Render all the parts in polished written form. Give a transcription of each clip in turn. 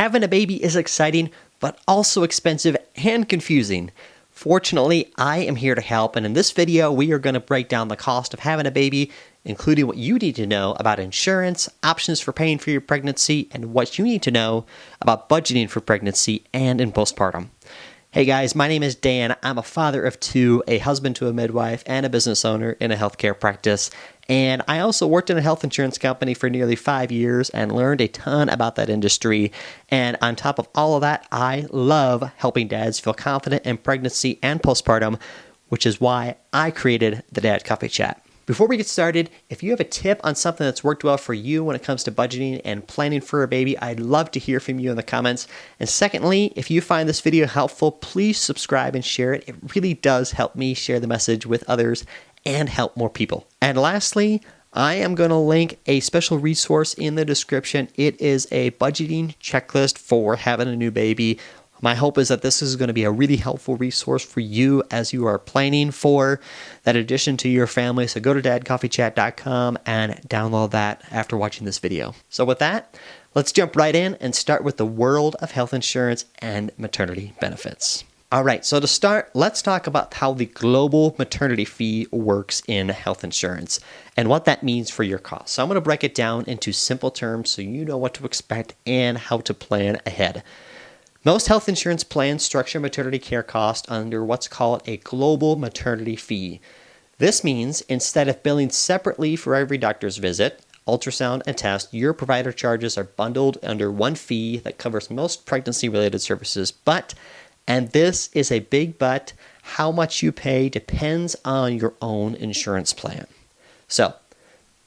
Having a baby is exciting, but also expensive and confusing. Fortunately, I am here to help, and in this video, we are going to break down the cost of having a baby, including what you need to know about insurance, options for paying for your pregnancy, and what you need to know about budgeting for pregnancy and in postpartum. Hey guys, my name is Dan. I'm a father of two, a husband to a midwife, and a business owner in a healthcare practice. And I also worked in a health insurance company for nearly 5 years and learned a ton about that industry. And on top of all of that, I love helping dads feel confident in pregnancy and postpartum, which is why I created the Dad Coffee Chat. Before we get started, if you have a tip on something that's worked well for you when it comes to budgeting and planning for a baby, I'd love to hear from you in the comments. And secondly, if you find this video helpful, please subscribe and share it. It really does help me share the message with others and help more people. And lastly, I am going to link a special resource in the description. It is a budgeting checklist for having a new baby. My hope is that this is going to be a really helpful resource for you as you are planning for that addition to your family. So go to dadcoffeechat.com and download that after watching this video. So with that, let's jump right in and start with the world of health insurance and maternity benefits. All right, so to start, let's talk about how the global maternity fee works in health insurance and what that means for your costs. So I'm going to break it down into simple terms so you know what to expect and how to plan ahead. Most health insurance plans structure maternity care costs under what's called a global maternity fee. This means instead of billing separately for every doctor's visit, ultrasound, and test, your provider charges are bundled under one fee that covers most pregnancy-related services. But, and this is a big but, how much you pay depends on your own insurance plan. So,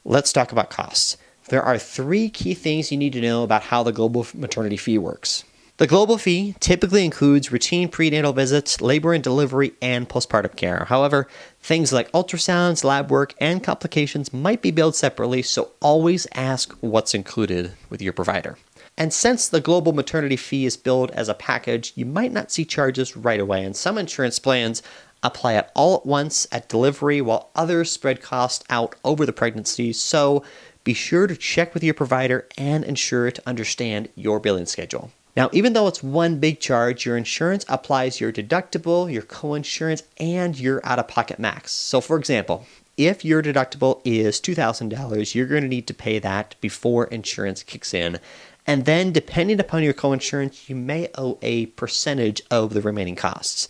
let's talk about costs. There are 3 key things you need to know about how the global maternity fee works. The global fee typically includes routine prenatal visits, labor and delivery, and postpartum care. However, things like ultrasounds, lab work, and complications might be billed separately, so always ask what's included with your provider. And since the global maternity fee is billed as a package, you might not see charges right away, and some insurance plans apply it all at once at delivery, while others spread costs out over the pregnancy, so be sure to check with your provider and ensure to understand your billing schedule. Now, even though it's one big charge, your insurance applies your deductible, your coinsurance, and your out-of-pocket max. So, for example, if your deductible is $2,000, you're going to need to pay that before insurance kicks in. And then, depending upon your coinsurance, you may owe a percentage of the remaining costs.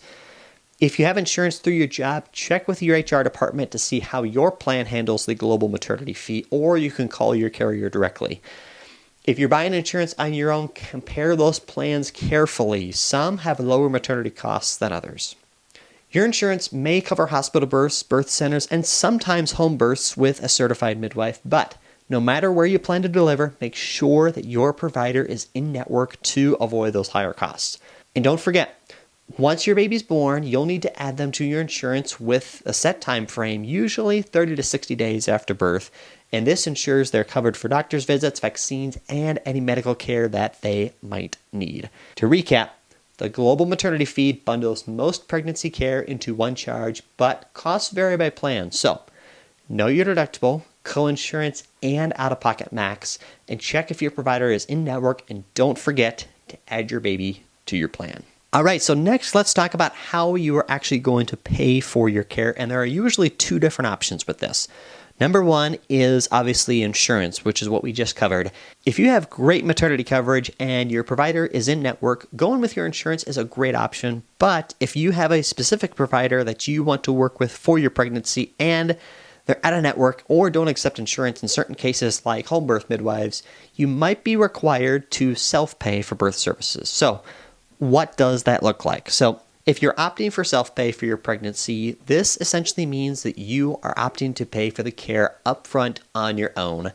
If you have insurance through your job, check with your HR department to see how your plan handles the global maternity fee, or you can call your carrier directly. If you're buying insurance on your own, compare those plans carefully. Some have lower maternity costs than others. Your insurance may cover hospital births, birth centers, and sometimes home births with a certified midwife, but no matter where you plan to deliver, make sure that your provider is in-network to avoid those higher costs. And don't forget, once your baby's born, you'll need to add them to your insurance with a set time frame, usually 30 to 60 days after birth. And this ensures they're covered for doctor's visits, vaccines, and any medical care that they might need. To recap, the global maternity fee bundles most pregnancy care into one charge, but costs vary by plan. So, know your deductible, coinsurance, and out-of-pocket max, and check if your provider is in-network, and don't forget to add your baby to your plan. All right, so next let's talk about how you are actually going to pay for your care, and there are usually 2 different options with this. Number 1 is obviously insurance, which is what we just covered. If you have great maternity coverage and your provider is in network, going with your insurance is a great option. But if you have a specific provider that you want to work with for your pregnancy and they're out of network or don't accept insurance in certain cases like home birth midwives, you might be required to self-pay for birth services. So what does that look like? So if you're opting for self-pay for your pregnancy, this essentially means that you are opting to pay for the care upfront on your own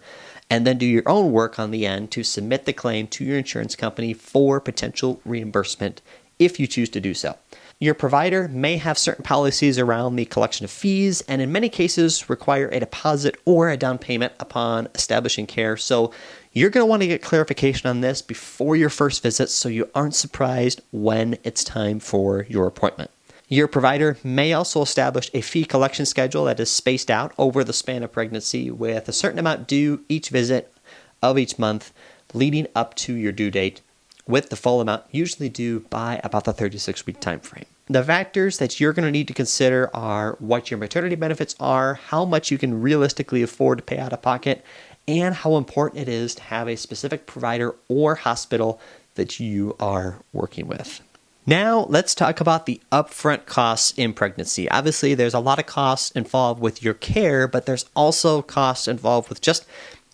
and then do your own work on the end to submit the claim to your insurance company for potential reimbursement if you choose to do so. Your provider may have certain policies around the collection of fees and in many cases require a deposit or a down payment upon establishing care. So you're going to want to get clarification on this before your first visit so you aren't surprised when it's time for your appointment. Your provider may also establish a fee collection schedule that is spaced out over the span of pregnancy with a certain amount due each visit of each month leading up to your due date. with the full amount usually due by about the 36-week time frame. The factors that you're going to need to consider are what your maternity benefits are, how much you can realistically afford to pay out of pocket, and how important it is to have a specific provider or hospital that you are working with. Now, let's talk about the upfront costs in pregnancy. Obviously, there's a lot of costs involved with your care, but there's also costs involved with just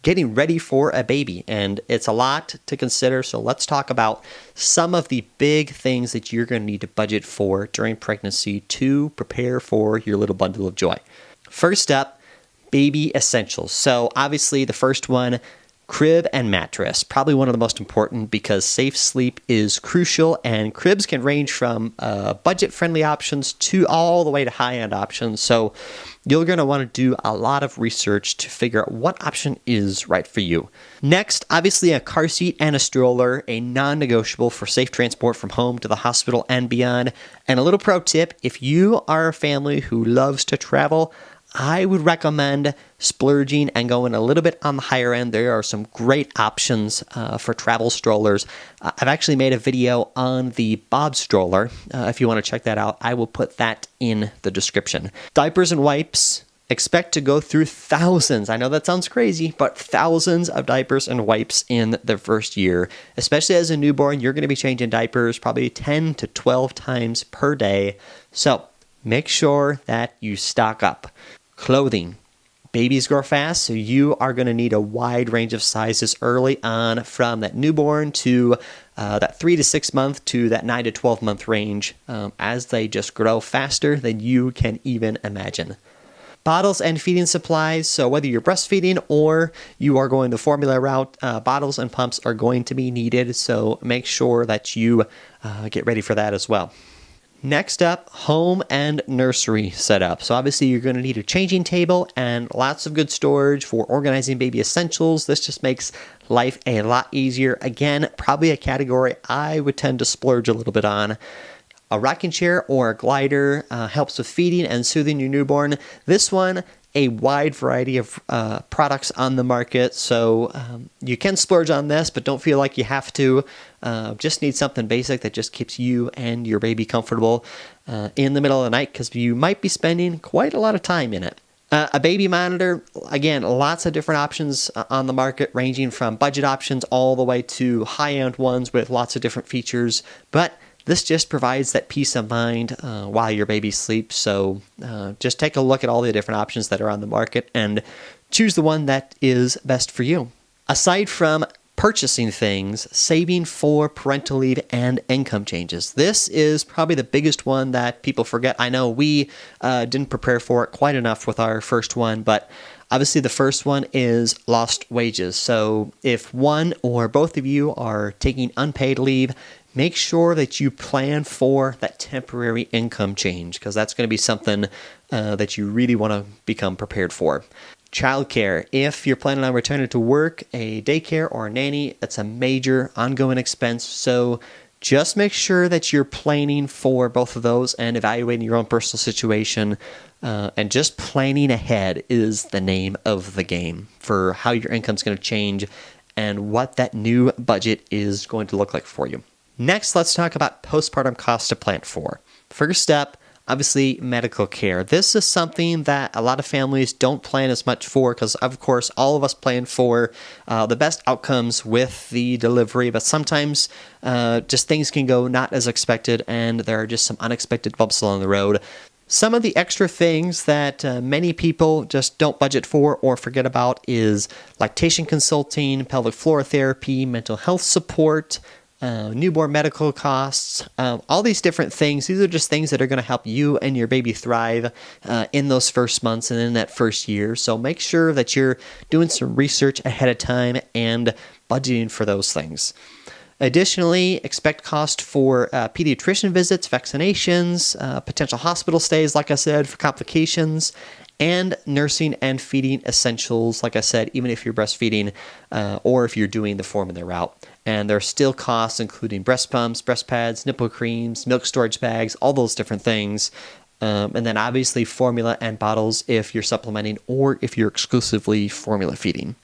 getting ready for a baby, and it's a lot to consider. So let's talk about some of the big things that you're going to need to budget for during pregnancy to prepare for your little bundle of joy. First up, baby essentials. So obviously the first one, crib and mattress, probably one of the most important because safe sleep is crucial, and cribs can range from budget-friendly options to all the way to high-end options. So you're going to want to do a lot of research to figure out what option is right for you. Next, obviously a car seat and a stroller, a non-negotiable for safe transport from home to the hospital and beyond. And a little pro tip, if you are a family who loves to travel, I would recommend splurging and going a little bit on the higher end. There are some great options for travel strollers. I've actually made a video on the Bob stroller. If you want to check that out, I will put that in the description. Diapers and wipes. Expect to go through thousands. I know that sounds crazy, but thousands of diapers and wipes in the first year. Especially as a newborn, you're going to be changing diapers probably 10 to 12 times per day. So make sure that you stock up. Clothing. Babies grow fast, so you are going to need a wide range of sizes early on, from that newborn to that 3 to 6 month to that 9 to 12 month range, as they just grow faster than you can even imagine. Bottles and feeding supplies. So whether you're breastfeeding or you are going the formula route, bottles and pumps are going to be needed. So make sure that you get ready for that as well. Next up, home and nursery setup. So obviously you're going to need a changing table and lots of good storage for organizing baby essentials. This just makes life a lot easier. Again, probably a category I would tend to splurge a little bit on. A rocking chair or a glider helps with feeding and soothing your newborn. This one, a wide variety of products on the market, so you can splurge on this, but don't feel like you have to. Just need something basic that just keeps you and your baby comfortable in the middle of the night, because you might be spending quite a lot of time in it. A baby monitor, again, lots of different options on the market, ranging from budget options all the way to high-end ones with lots of different features, but this just provides that peace of mind while your baby sleeps. So just take a look at all the different options that are on the market and choose the one that is best for you. Aside from purchasing things, saving for parental leave and income changes. This is probably the biggest one that people forget. I know we didn't prepare for it quite enough with our first one, but obviously the first one is lost wages. So if one or both of you are taking unpaid leave, make sure that you plan for that temporary income change, because that's going to be something that you really want to become prepared for. Childcare. If you're planning on returning to work, a daycare or a nanny, that's a major ongoing expense. So just make sure that you're planning for both of those and evaluating your own personal situation. And just planning ahead is the name of the game for how your income's going to change and what that new budget is going to look like for you. Next, let's talk about postpartum costs to plan for. First up, obviously, medical care. This is something that a lot of families don't plan as much for because, of course, all of us plan for the best outcomes with the delivery, but sometimes just things can go not as expected, and there are just some unexpected bumps along the road. Some of the extra things that many people just don't budget for or forget about is lactation consulting, pelvic floor therapy, mental health support, newborn medical costs, all these different things. These are just things that are going to help you and your baby thrive in those first months and in that first year. So make sure that you're doing some research ahead of time and budgeting for those things. Additionally, expect cost for pediatrician visits, vaccinations, potential hospital stays, like I said, for complications, and nursing and feeding essentials, like I said, even if you're breastfeeding or if you're doing the formula route. And there are still costs, including breast pumps, breast pads, nipple creams, milk storage bags, all those different things. And then obviously formula and bottles if you're supplementing or if you're exclusively formula feeding.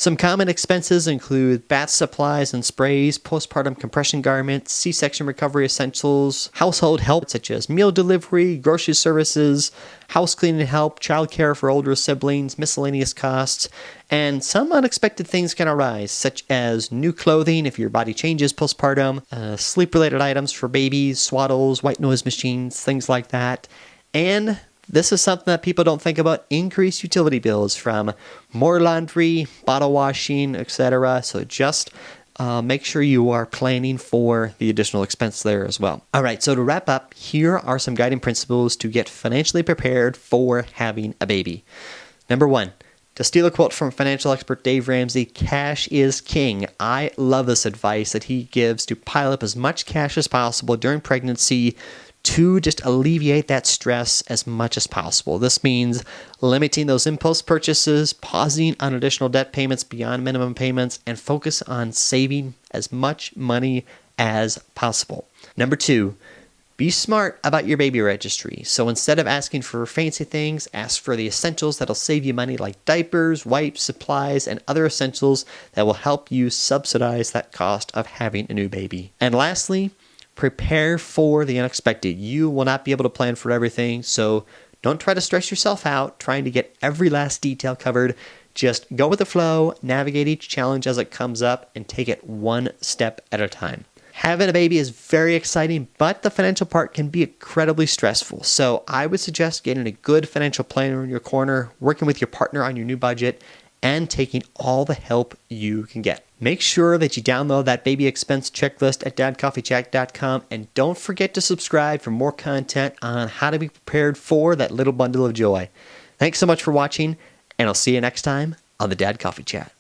Some common expenses include bath supplies and sprays, postpartum compression garments, C-section recovery essentials, household help such as meal delivery, grocery services, house cleaning help, childcare for older siblings, miscellaneous costs, and some unexpected things can arise, such as new clothing if your body changes postpartum, sleep-related items for babies, swaddles, white noise machines, things like that, and this is something that people don't think about: increased utility bills from more laundry, bottle washing, etc. So just make sure you are planning for the additional expense there as well. All right, so to wrap up, here are some guiding principles to get financially prepared for having a baby. Number 1, to steal a quote from financial expert Dave Ramsey, cash is king. I love this advice that he gives to pile up as much cash as possible during pregnancy to just alleviate that stress as much as possible. This means limiting those impulse purchases, pausing on additional debt payments beyond minimum payments, and focus on saving as much money as possible. Number 2, be smart about your baby registry. So instead of asking for fancy things, ask for the essentials that'll save you money, like diapers, wipes, supplies, and other essentials that will help you subsidize that cost of having a new baby. And lastly, prepare for the unexpected. You will not be able to plan for everything, so don't try to stress yourself out trying to get every last detail covered. Just go with the flow, navigate each challenge as it comes up, and take it one step at a time. Having a baby is very exciting, but the financial part can be incredibly stressful. So I would suggest getting a good financial planner in your corner, working with your partner on your new budget, and taking all the help you can get. Make sure that you download that baby expense checklist at dadcoffeechat.com, and don't forget to subscribe for more content on how to be prepared for that little bundle of joy. Thanks so much for watching, and I'll see you next time on the Dad Coffee Chat.